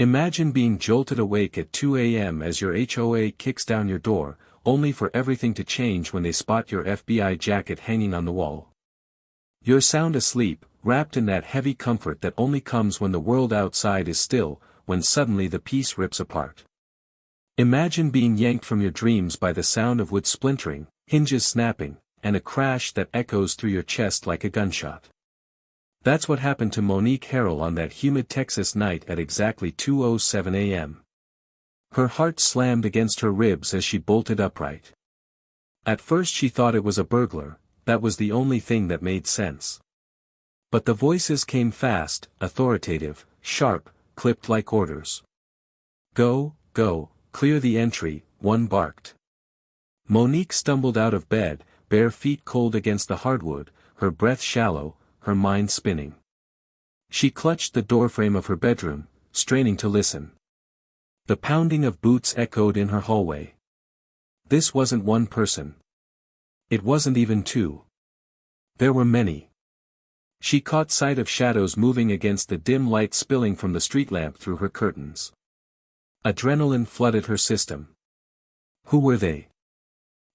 Imagine being jolted awake at 2 a.m. as your HOA kicks down your door, only for everything to change when they spot your FBI jacket hanging on the wall. You're sound asleep, wrapped in that heavy comfort that only comes when the world outside is still, when suddenly the peace rips apart. Imagine being yanked from your dreams by the sound of wood splintering, hinges snapping, and a crash that echoes through your chest like a gunshot. That's what happened to Monique Harrell on that humid Texas night at exactly 2:07 a.m. Her heart slammed against her ribs as she bolted upright. At first she thought it was a burglar, that was the only thing that made sense. But the voices came fast, authoritative, sharp, clipped like orders. "Go, go, clear the entry," one barked. Monique stumbled out of bed, bare feet cold against the hardwood, her breath shallow, her mind spinning. She clutched the doorframe of her bedroom, straining to listen. The pounding of boots echoed in her hallway. This wasn't one person. It wasn't even two. There were many. She caught sight of shadows moving against the dim light spilling from the street lamp through her curtains. Adrenaline flooded her system. Who were they?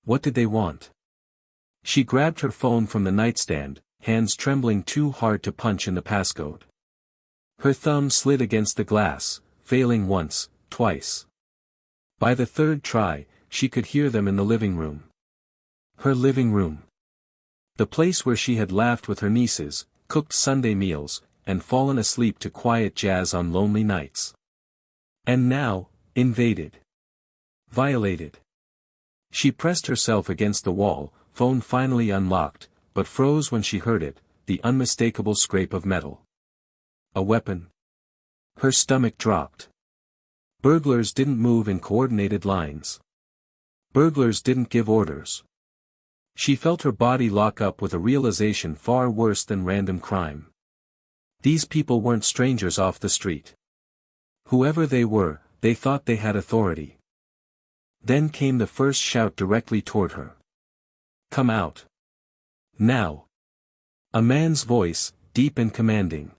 What did they want? She grabbed her phone from the nightstand, hands trembling too hard to punch in the passcode. Her thumb slid against the glass, failing once, twice. By the third try, she could hear them in the living room. Her living room. The place where she had laughed with her nieces, cooked Sunday meals, and fallen asleep to quiet jazz on lonely nights. And now, invaded. Violated. She pressed herself against the wall, phone finally unlocked, but froze when she heard it, the unmistakable scrape of metal. A weapon. Her stomach dropped. Burglars didn't move in coordinated lines. Burglars didn't give orders. She felt her body lock up with a realization far worse than random crime. These people weren't strangers off the street. Whoever they were, they thought they had authority. Then came the first shout directly toward her. "Come out. Now." A man's voice, deep and commanding.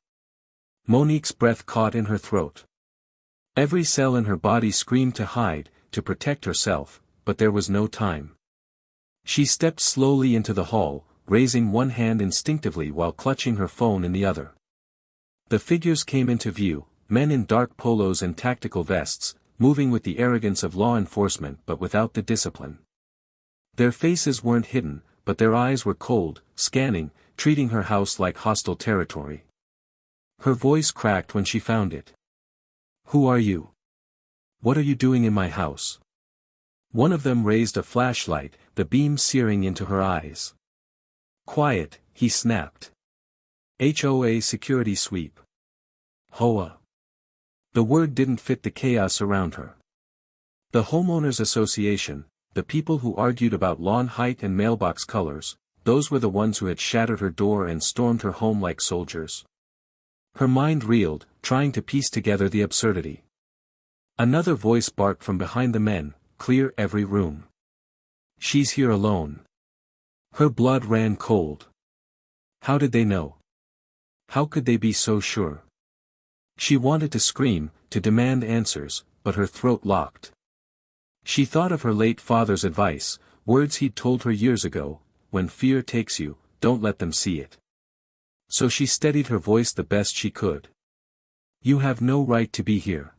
Monique's breath caught in her throat. Every cell in her body screamed to hide, to protect herself, but there was no time. She stepped slowly into the hall, raising one hand instinctively while clutching her phone in the other. The figures came into view, men in dark polos and tactical vests, moving with the arrogance of law enforcement but without the discipline. Their faces weren't hidden, but their eyes were cold, scanning, treating her house like hostile territory. Her voice cracked when she found it. "Who are you? What are you doing in my house?" One of them raised a flashlight, the beam searing into her eyes. "Quiet," he snapped. "HOA security sweep." HOA. The word didn't fit the chaos around her. The homeowners association, the people who argued about lawn height and mailbox colors, those were the ones who had shattered her door and stormed her home like soldiers. Her mind reeled, trying to piece together the absurdity. Another voice barked from behind the men, "Clear every room. She's here alone." Her blood ran cold. How did they know? How could they be so sure? She wanted to scream, to demand answers, but her throat locked. She thought of her late father's advice, words he'd told her years ago, "When fear takes you, don't let them see it." So she steadied her voice the best she could. "You have no right to be here."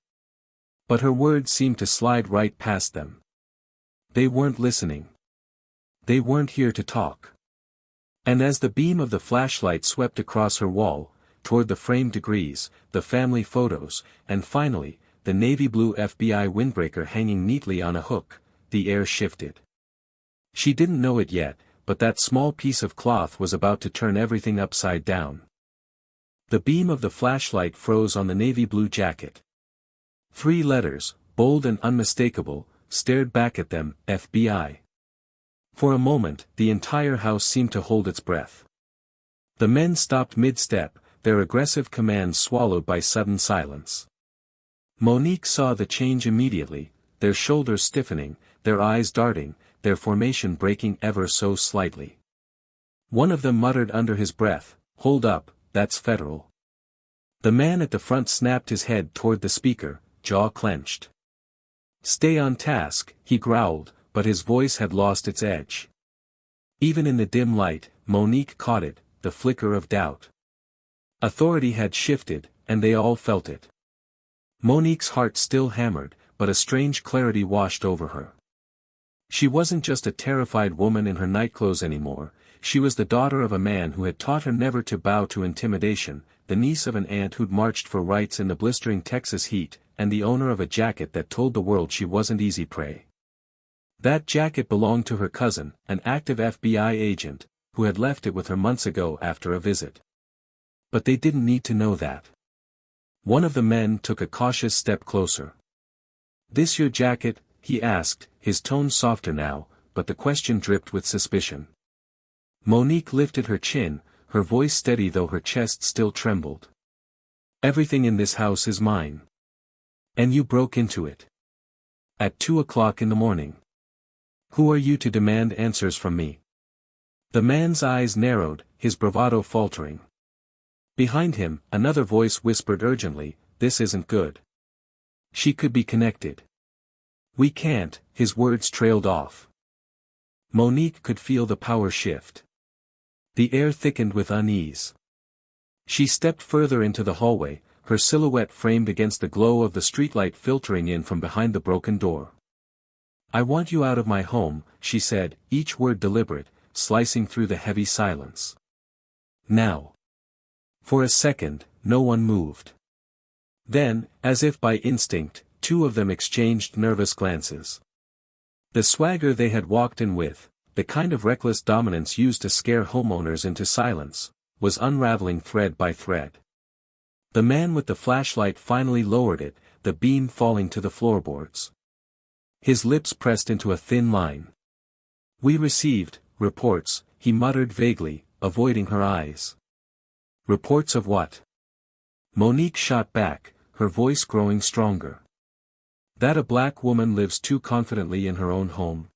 But her words seemed to slide right past them. They weren't listening. They weren't here to talk. And as the beam of the flashlight swept across her wall, toward the framed degrees, the family photos, and finally, the navy blue FBI windbreaker hanging neatly on a hook, the air shifted. She didn't know it yet, but that small piece of cloth was about to turn everything upside down. The beam of the flashlight froze on the navy blue jacket. 3 letters, bold and unmistakable, stared back at them, FBI. For a moment, the entire house seemed to hold its breath. The men stopped mid-step, their aggressive commands swallowed by sudden silence. Monique saw the change immediately, their shoulders stiffening, their eyes darting, their formation breaking ever so slightly. One of them muttered under his breath, "Hold up, that's federal." The man at the front snapped his head toward the speaker, jaw clenched. "Stay on task," he growled, but his voice had lost its edge. Even in the dim light, Monique caught it, the flicker of doubt. Authority had shifted, and they all felt it. Monique's heart still hammered, but a strange clarity washed over her. She wasn't just a terrified woman in her nightclothes anymore, she was the daughter of a man who had taught her never to bow to intimidation, the niece of an aunt who'd marched for rights in the blistering Texas heat, and the owner of a jacket that told the world she wasn't easy prey. That jacket belonged to her cousin, an active FBI agent, who had left it with her months ago after a visit. But they didn't need to know that. One of the men took a cautious step closer. "This your jacket?" he asked, his tone softer now, but the question dripped with suspicion. Monique lifted her chin, her voice steady though her chest still trembled. "Everything in this house is mine. And you broke into it. At 2 o'clock in the morning. Who are you to demand answers from me?" The man's eyes narrowed, his bravado faltering. Behind him, another voice whispered urgently, "This isn't good. She could be connected." "We can't," his words trailed off. Monique could feel the power shift. The air thickened with unease. She stepped further into the hallway, her silhouette framed against the glow of the streetlight filtering in from behind the broken door. "I want you out of my home," she said, each word deliberate, slicing through the heavy silence. "Now." For a second, no one moved. Then, as if by instinct, two of them exchanged nervous glances. The swagger they had walked in with, the kind of reckless dominance used to scare homeowners into silence, was unraveling thread by thread. The man with the flashlight finally lowered it, the beam falling to the floorboards. His lips pressed into a thin line. "We received reports," he muttered vaguely, avoiding her eyes. "Reports of what?" Monique shot back, her voice growing stronger. "That a black woman lives too confidently in her own home.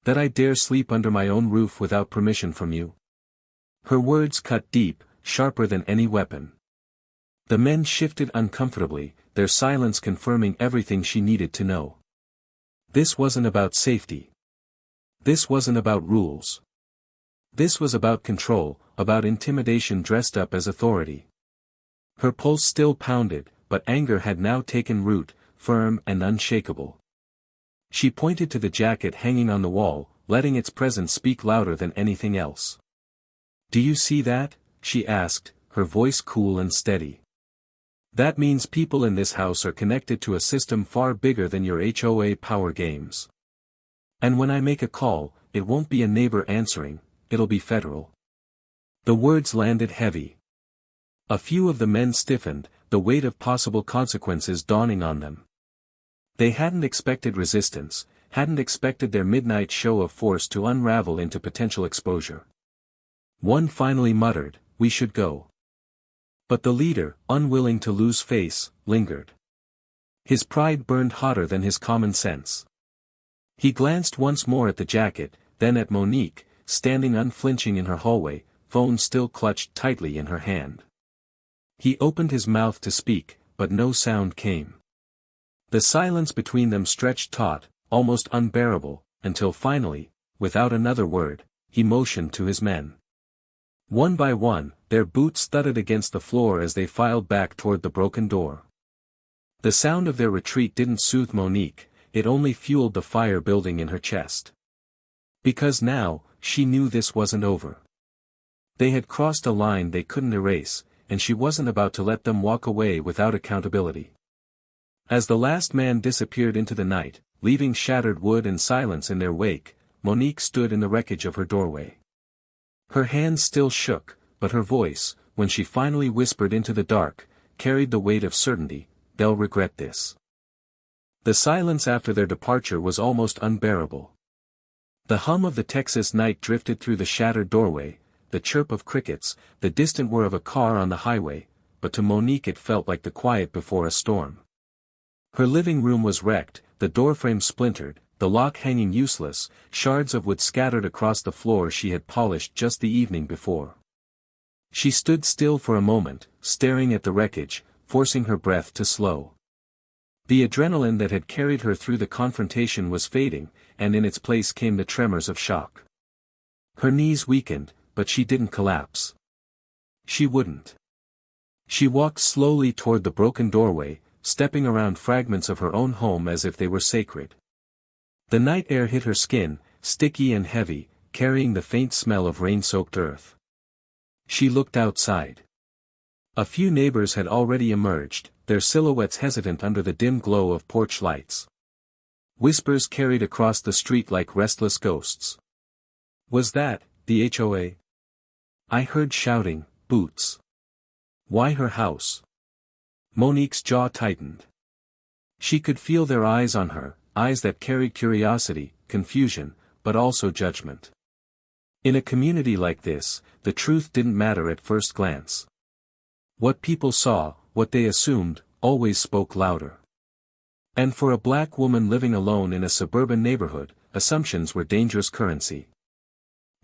That I dare sleep under my own roof without permission from you." Her words cut deep, sharper than any weapon. The men shifted uncomfortably, their silence confirming everything she needed to know. This wasn't about safety. This wasn't about rules. This was about control, about intimidation dressed up as authority. Her pulse still pounded, but anger had now taken root, firm and unshakable. She pointed to the jacket hanging on the wall, letting its presence speak louder than anything else. "Do you see that?" she asked, her voice cool and steady. "That means people in this house are connected to a system far bigger than your HOA power games. And when I make a call, it won't be a neighbor answering, it'll be federal." The words landed heavy. A few of the men stiffened, the weight of possible consequences dawning on them. They hadn't expected resistance, hadn't expected their midnight show of force to unravel into potential exposure. One finally muttered, "We should go." But the leader, unwilling to lose face, lingered. His pride burned hotter than his common sense. He glanced once more at the jacket, then at Monique, standing unflinching in her hallway, phone still clutched tightly in her hand. He opened his mouth to speak, but no sound came. The silence between them stretched taut, almost unbearable, until finally, without another word, he motioned to his men. One by one, their boots thudded against the floor as they filed back toward the broken door. The sound of their retreat didn't soothe Monique, it only fueled the fire building in her chest. Because now, she knew this wasn't over. They had crossed a line they couldn't erase, and she wasn't about to let them walk away without accountability. As the last man disappeared into the night, leaving shattered wood and silence in their wake, Monique stood in the wreckage of her doorway. Her hands still shook, but her voice, when she finally whispered into the dark, carried the weight of certainty, "They'll regret this." The silence after their departure was almost unbearable. The hum of the Texas night drifted through the shattered doorway, the chirp of crickets, the distant whir of a car on the highway, but to Monique it felt like the quiet before a storm. Her living room was wrecked, the doorframe splintered, the lock hanging useless, shards of wood scattered across the floor she had polished just the evening before. She stood still for a moment, staring at the wreckage, forcing her breath to slow. The adrenaline that had carried her through the confrontation was fading, and in its place came the tremors of shock. Her knees weakened, but she didn't collapse. She wouldn't. She walked slowly toward the broken doorway, stepping around fragments of her own home as if they were sacred. The night air hit her skin, sticky and heavy, carrying the faint smell of rain-soaked earth. She looked outside. A few neighbors had already emerged, their silhouettes hesitant under the dim glow of porch lights. Whispers carried across the street like restless ghosts. Was that the HOA? I heard shouting, Boots. Why her house? Monique's jaw tightened. She could feel their eyes on her, eyes that carried curiosity, confusion, but also judgment. In a community like this, the truth didn't matter at first glance. What people saw, what they assumed, always spoke louder. And for a black woman living alone in a suburban neighborhood, assumptions were dangerous currency.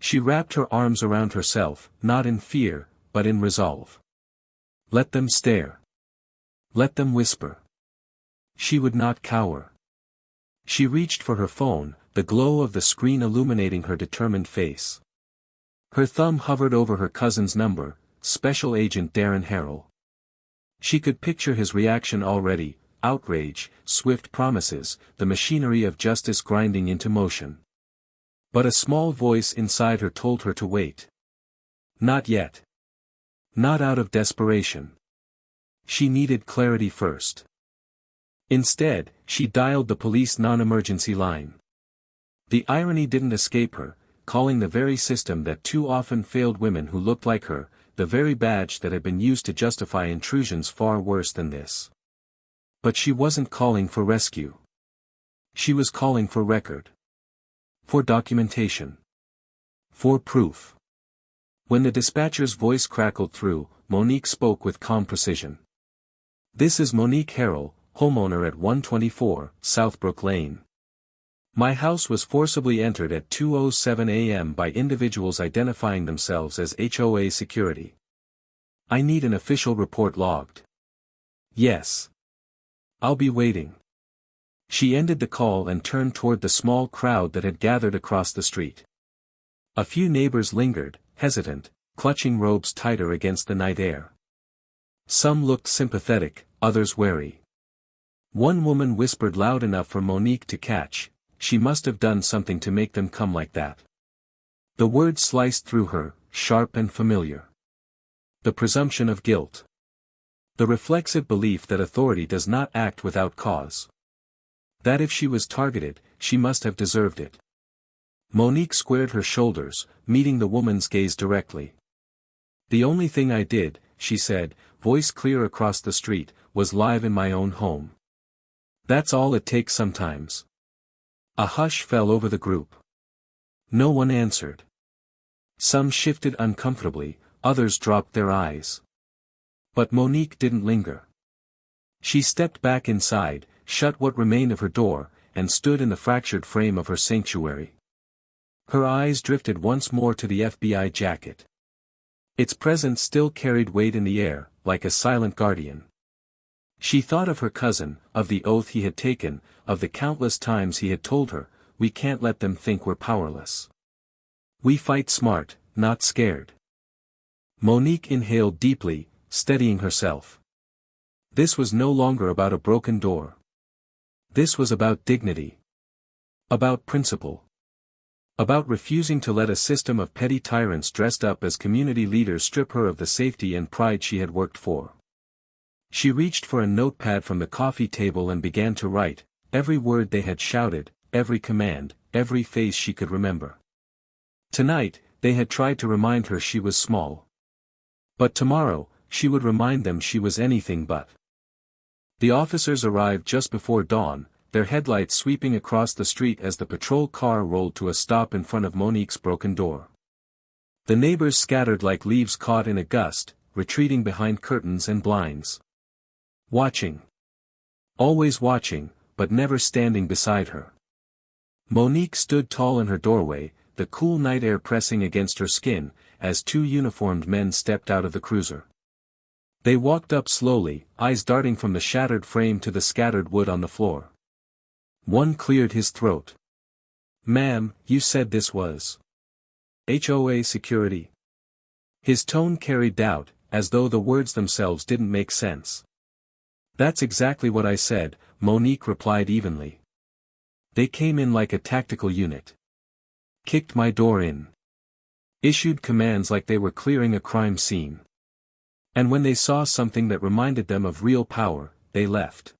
She wrapped her arms around herself, not in fear, but in resolve. Let them stare. Let them whisper. She would not cower. She reached for her phone, the glow of the screen illuminating her determined face. Her thumb hovered over her cousin's number, Special Agent Darren Harrell. She could picture his reaction already, outrage, swift promises, the machinery of justice grinding into motion. But a small voice inside her told her to wait. Not yet. Not out of desperation. She needed clarity first. Instead, she dialed the police non-emergency line. The irony didn't escape her, calling the very system that too often failed women who looked like her, the very badge that had been used to justify intrusions far worse than this. But she wasn't calling for rescue. She was calling for record. For documentation. For proof. When the dispatcher's voice crackled through, Monique spoke with calm precision. This is Monique Harrell, homeowner at 124, Southbrook Lane. My house was forcibly entered at 2:07 a.m. by individuals identifying themselves as HOA security. I need an official report logged. Yes. I'll be waiting. She ended the call and turned toward the small crowd that had gathered across the street. A few neighbors lingered, hesitant, clutching robes tighter against the night air. Some looked sympathetic, others wary. One woman whispered loud enough for Monique to catch, "She must have done something to make them come like that." The word sliced through her, sharp and familiar. The presumption of guilt. The reflexive belief that authority does not act without cause. That if she was targeted, she must have deserved it. Monique squared her shoulders, meeting the woman's gaze directly. "The only thing I did," she said, voice clear across the street, "was live in my own home. That's all it takes sometimes." A hush fell over the group. No one answered. Some shifted uncomfortably, others dropped their eyes. But Monique didn't linger. She stepped back inside, shut what remained of her door, and stood in the fractured frame of her sanctuary. Her eyes drifted once more to the FBI jacket. Its presence still carried weight in the air, like a silent guardian. She thought of her cousin, of the oath he had taken, of the countless times he had told her, "We can't let them think we're powerless. We fight smart, not scared." Monique inhaled deeply, steadying herself. This was no longer about a broken door. This was about dignity. About principle. About refusing to let a system of petty tyrants dressed up as community leaders strip her of the safety and pride she had worked for. She reached for a notepad from the coffee table and began to write, every word they had shouted, every command, every face she could remember. Tonight, they had tried to remind her she was small. But tomorrow, she would remind them she was anything but. The officers arrived just before dawn, their headlights sweeping across the street as the patrol car rolled to a stop in front of Monique's broken door. The neighbors scattered like leaves caught in a gust, retreating behind curtains and blinds. Watching. Always watching, but never standing beside her. Monique stood tall in her doorway, the cool night air pressing against her skin, as two uniformed men stepped out of the cruiser. They walked up slowly, eyes darting from the shattered frame to the scattered wood on the floor. One cleared his throat. "Ma'am, you said this was HOA security?" His tone carried doubt, as though the words themselves didn't make sense. "That's exactly what I said," Monique replied evenly. "They came in like a tactical unit. Kicked my door in. Issued commands like they were clearing a crime scene. And when they saw something that reminded them of real power, they left."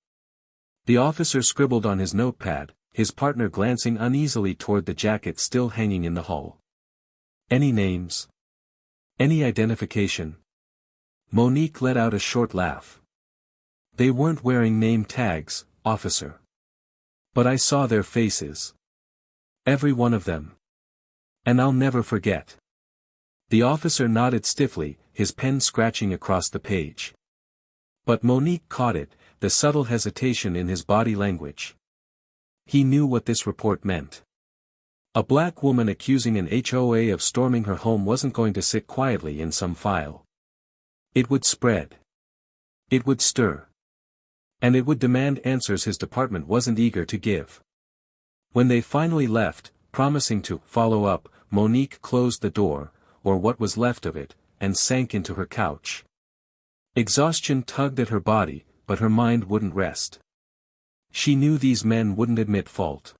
The officer scribbled on his notepad, his partner glancing uneasily toward the jacket still hanging in the hall. "Any names? Any identification?" Monique let out a short laugh. "They weren't wearing name tags, officer. But I saw their faces. Every one of them. And I'll never forget." The officer nodded stiffly, his pen scratching across the page. But Monique caught it, the subtle hesitation in his body language. He knew what this report meant. A black woman accusing an HOA of storming her home wasn't going to sit quietly in some file. It would spread. It would stir. And it would demand answers his department wasn't eager to give. When they finally left, promising to follow up, Monique closed the door, or what was left of it, and sank into her couch. Exhaustion tugged at her body, but her mind wouldn't rest. She knew these men wouldn't admit fault.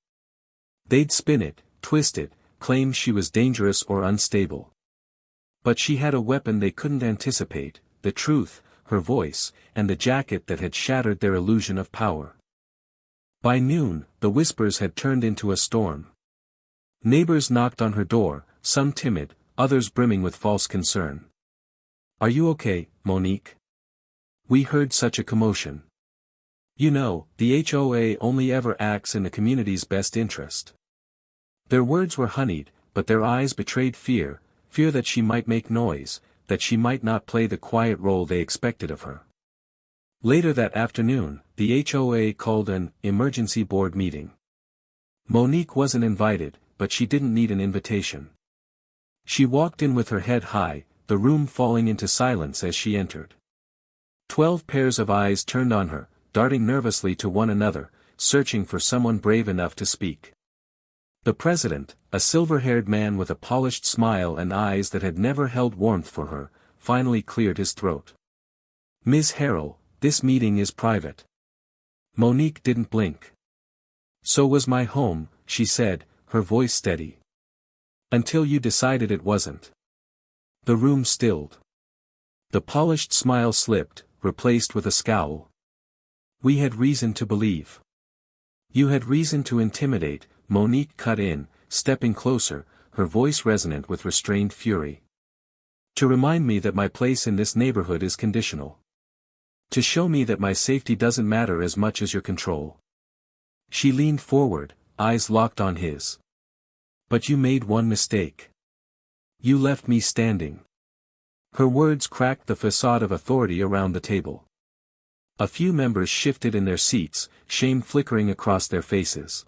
They'd spin it, twist it, claim she was dangerous or unstable. But she had a weapon they couldn't anticipate, the truth, her voice, and the jacket that had shattered their illusion of power. By noon, the whispers had turned into a storm. Neighbors knocked on her door, some timid, others brimming with false concern. "Are you okay, Monique? We heard such a commotion. You know, the HOA only ever acts in the community's best interest." Their words were honeyed, but their eyes betrayed fear, fear that she might make noise, that she might not play the quiet role they expected of her. Later that afternoon, the HOA called an emergency board meeting. Monique wasn't invited, but she didn't need an invitation. She walked in with her head high, the room falling into silence as she entered. 12 pairs of eyes turned on her, darting nervously to one another, searching for someone brave enough to speak. The president, a silver-haired man with a polished smile and eyes that had never held warmth for her, finally cleared his throat. "Ms. Harrell, this meeting is private." Monique didn't blink. "So was my home," she said, her voice steady. "Until you decided it wasn't." The room stilled. The polished smile slipped, replaced with a scowl. "We had reason to believe." "You had reason to intimidate," Monique cut in, stepping closer, her voice resonant with restrained fury. "To remind me that my place in this neighborhood is conditional. To show me that my safety doesn't matter as much as your control." She leaned forward, eyes locked on his. "But you made one mistake. You left me standing." Her words cracked the facade of authority around the table. A few members shifted in their seats, shame flickering across their faces.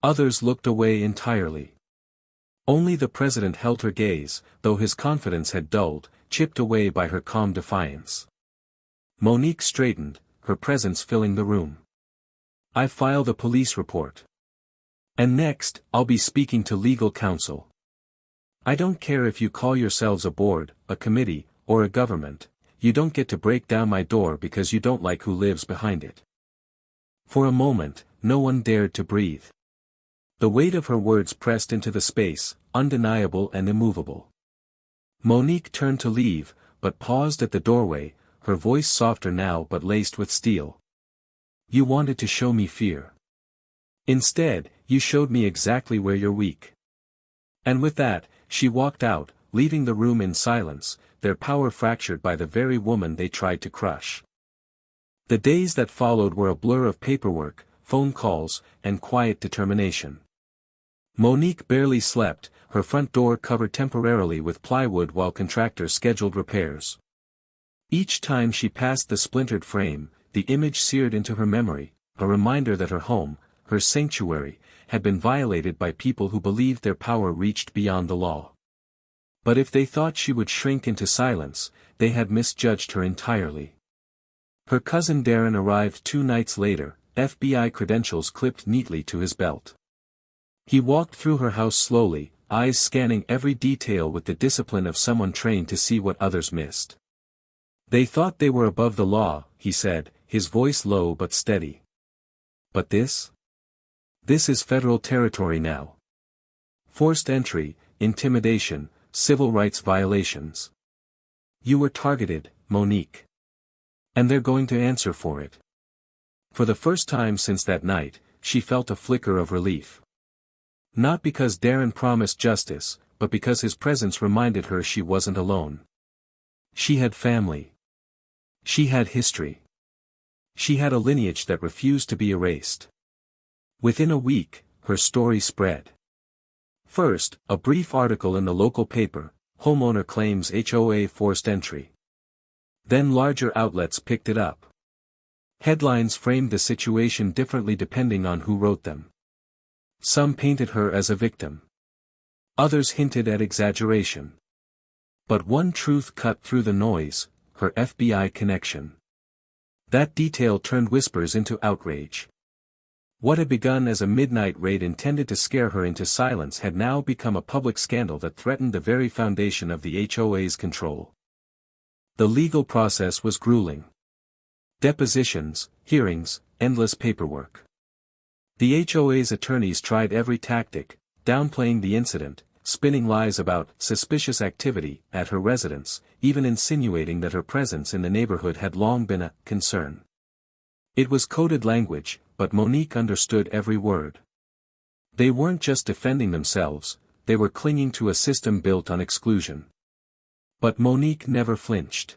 Others looked away entirely. Only the president held her gaze, though his confidence had dulled, chipped away by her calm defiance. Monique straightened, her presence filling the room. "I filed a police report. And next, I'll be speaking to legal counsel. I don't care if you call yourselves a board, a committee, or a government, you don't get to break down my door because you don't like who lives behind it." For a moment, no one dared to breathe. The weight of her words pressed into the space, undeniable and immovable. Monique turned to leave, but paused at the doorway, her voice softer now but laced with steel. "You wanted to show me fear. Instead, you showed me exactly where you're weak." And with that, she walked out, leaving the room in silence, their power fractured by the very woman they tried to crush. The days that followed were a blur of paperwork, phone calls, and quiet determination. Monique barely slept, her front door covered temporarily with plywood while contractors scheduled repairs. Each time she passed the splintered frame, the image seared into her memory, a reminder that her home, her sanctuary, had been violated by people who believed their power reached beyond the law. But if they thought she would shrink into silence, they had misjudged her entirely. Her cousin Darren arrived 2 nights later, FBI credentials clipped neatly to his belt. He walked through her house slowly, eyes scanning every detail with the discipline of someone trained to see what others missed. They thought they were above the law, he said, his voice low but steady. But this? This is federal territory now. Forced entry, intimidation, civil rights violations. You were targeted, Monique. And they're going to answer for it. For the first time since that night, she felt a flicker of relief. Not because Darren promised justice, but because his presence reminded her she wasn't alone. She had family. She had history. She had a lineage that refused to be erased. Within a week, her story spread. First, a brief article in the local paper, homeowner claims HOA forced entry. Then larger outlets picked it up. Headlines framed the situation differently depending on who wrote them. Some painted her as a victim. Others hinted at exaggeration. But one truth cut through the noise, her FBI connection. That detail turned whispers into outrage. What had begun as a midnight raid intended to scare her into silence had now become a public scandal that threatened the very foundation of the HOA's control. The legal process was grueling. Depositions, hearings, endless paperwork. The HOA's attorneys tried every tactic, downplaying the incident, spinning lies about suspicious activity at her residence, even insinuating that her presence in the neighborhood had long been a concern. It was coded language, but Monique understood every word. They weren't just defending themselves, they were clinging to a system built on exclusion. But Monique never flinched.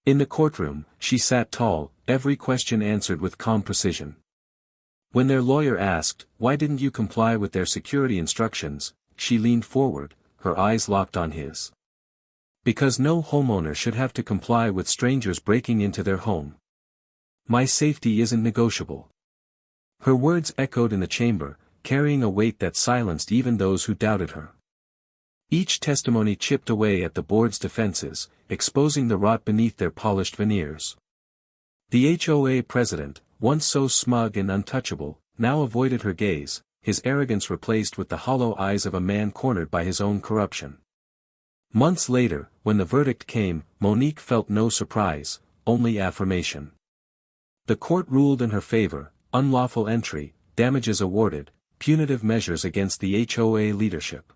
In the courtroom, she sat tall, every question answered with calm precision. When their lawyer asked, "Why didn't you comply with their security instructions?" she leaned forward, her eyes locked on his. Because no homeowner should have to comply with strangers breaking into their home. My safety isn't negotiable. Her words echoed in the chamber, carrying a weight that silenced even those who doubted her. Each testimony chipped away at the board's defenses, exposing the rot beneath their polished veneers. The HOA president, once so smug and untouchable, now avoided her gaze, his arrogance replaced with the hollow eyes of a man cornered by his own corruption. Months later, when the verdict came, Monique felt no surprise, only affirmation. The court ruled in her favor, unlawful entry, damages awarded, punitive measures against the HOA leadership.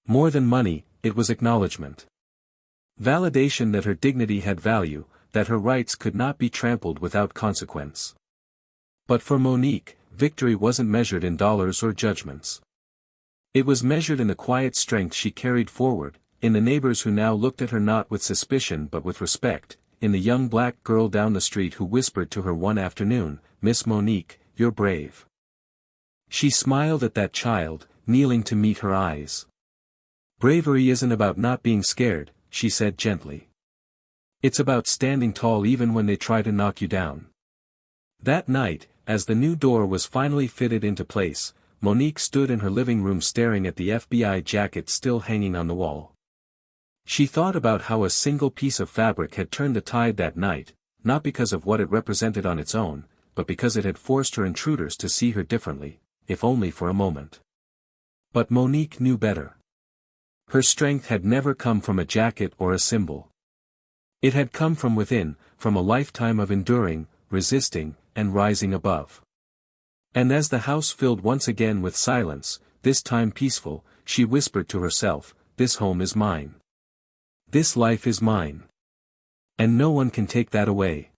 More than money, it was acknowledgement. Validation that her dignity had value, that her rights could not be trampled without consequence. But for Monique, victory wasn't measured in dollars or judgments. It was measured in the quiet strength she carried forward, in the neighbors who now looked at her not with suspicion but with respect, in the young black girl down the street who whispered to her one afternoon, "Miss Monique, you're brave." She smiled at that child, kneeling to meet her eyes. "Bravery isn't about not being scared," she said gently. "It's about standing tall even when they try to knock you down." That night, as the new door was finally fitted into place, Monique stood in her living room staring at the FBI jacket still hanging on the wall. She thought about how a single piece of fabric had turned the tide that night, not because of what it represented on its own, but because it had forced her intruders to see her differently, if only for a moment. But Monique knew better. Her strength had never come from a jacket or a symbol. It had come from within, from a lifetime of enduring, resisting, and rising above. And as the house filled once again with silence, this time peaceful, she whispered to herself, "This home is mine. This life is mine. And no one can take that away."